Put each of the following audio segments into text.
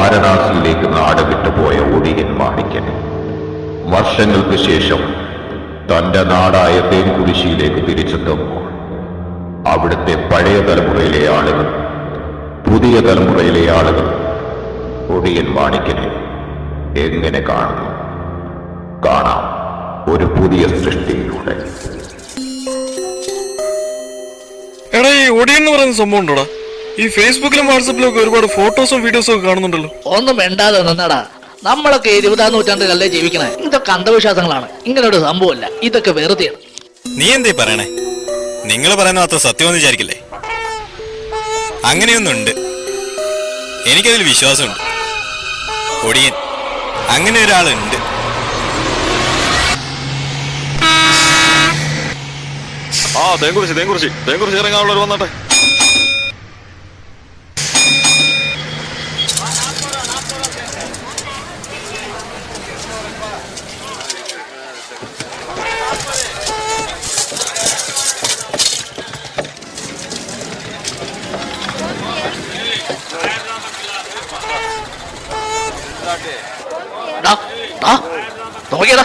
വാരണാസിയിലേക്ക് നാട് വിട്ടുപോയ ഒടിയൻ മാണിക്യൻ വർഷങ്ങൾക്ക് ശേഷം തന്റെ നാടായ തേൻകുരിശിയിലേക്ക് തിരിച്ചെത്തുമ്പോൾ അവിടുത്തെ പഴയ തലമുറയിലെ ആളുകൾ, പുതിയ തലമുറയിലെ ആളുകൾ ഒടിയൻ മാണിക്യനെ എങ്ങനെ കാണുന്നു? കാണാം ഒരു പുതിയ സൃഷ്ടിയിലൂടെ. എടാ, ഈ ഒടിയൻ എന്ന് പറയുന്ന സംഭവം ഉണ്ടോടാ? ഈ ഫേസ്ബുക്കിലും വാട്സപ്പിലും ഒക്കെ ഒരുപാട് ഫോട്ടോസും വീഡിയോസും ഒക്കെ കാണുന്നുണ്ടല്ലോ. ഒന്നും വേണ്ടാതെ നിന്നടാ. നമ്മളൊക്കെ 20-ാം നൂറ്റാണ്ടിലല്ലേ ജീവിക്കണേ. ഇതൊക്കെ അന്ധവിശ്വാസങ്ങളാണ്. ഇങ്ങനെ ഒരു സംഭവമല്ല. ഇതൊക്കെ വെറുതെയാണ്. നീ എന്തേ പറയണേ? നിങ്ങൾ പറയുന്ന അത്ര സത്യമെന്ന് വിചാരിക്കില്ലേ? അങ്ങനെയൊന്നുണ്ട്. എനിക്കതിൽ വിശ്വാസമുണ്ട്. ഒടിയൻ അങ്ങനെ ഒരാളുണ്ട്. തേങ്കുറിശി ഇറങ്ങാനുള്ളവർ വന്നട്ടെ. നോക്കിയടാ,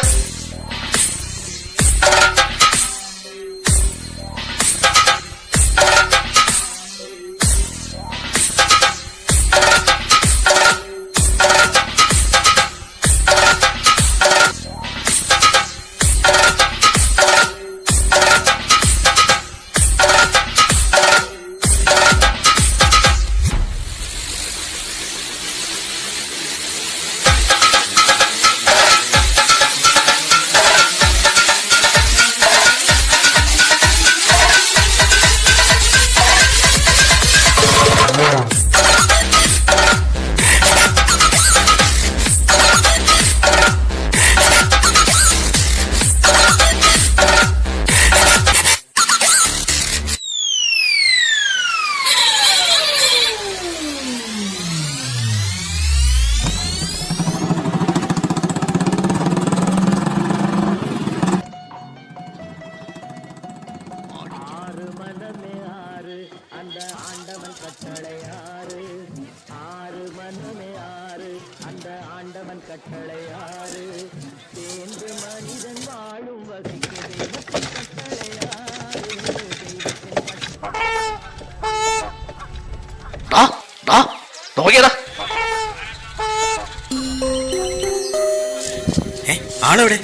നോക്കിയടാ. ആളെവിടെ?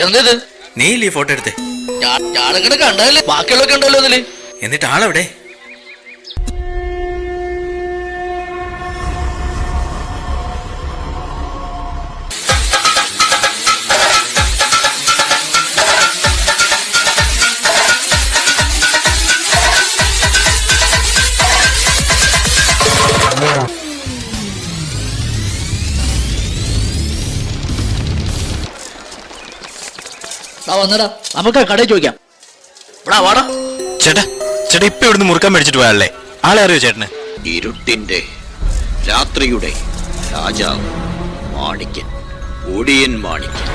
എന്തത്? നീ ഇല്ലേ ഫോട്ടോ എടുത്തേ? ഞാനങ്ങനെ കണ്ടതല്ലേ, ബാക്കിയുള്ളൊക്കെ ഉണ്ടല്ലോ അതില്. എന്നിട്ട് ആളെവിടെ? വന്നടാ, നമുക്ക് കടയിൽ ചോദിക്കാം. വാടാ ചേട്ടാ, ചേട്ടാ ഇപ്പൊ ഇവിടുന്ന് മുറുക്കാൻ മേടിച്ചിട്ട് പോയാലേ? ആളെ അറിയോ ചേട്ടന്? ഇരുട്ടിന്റെ രാത്രിയുടെ രാജാവ് മാണിക്യൻ, ഒടിയൻ മാണിക്യൻ.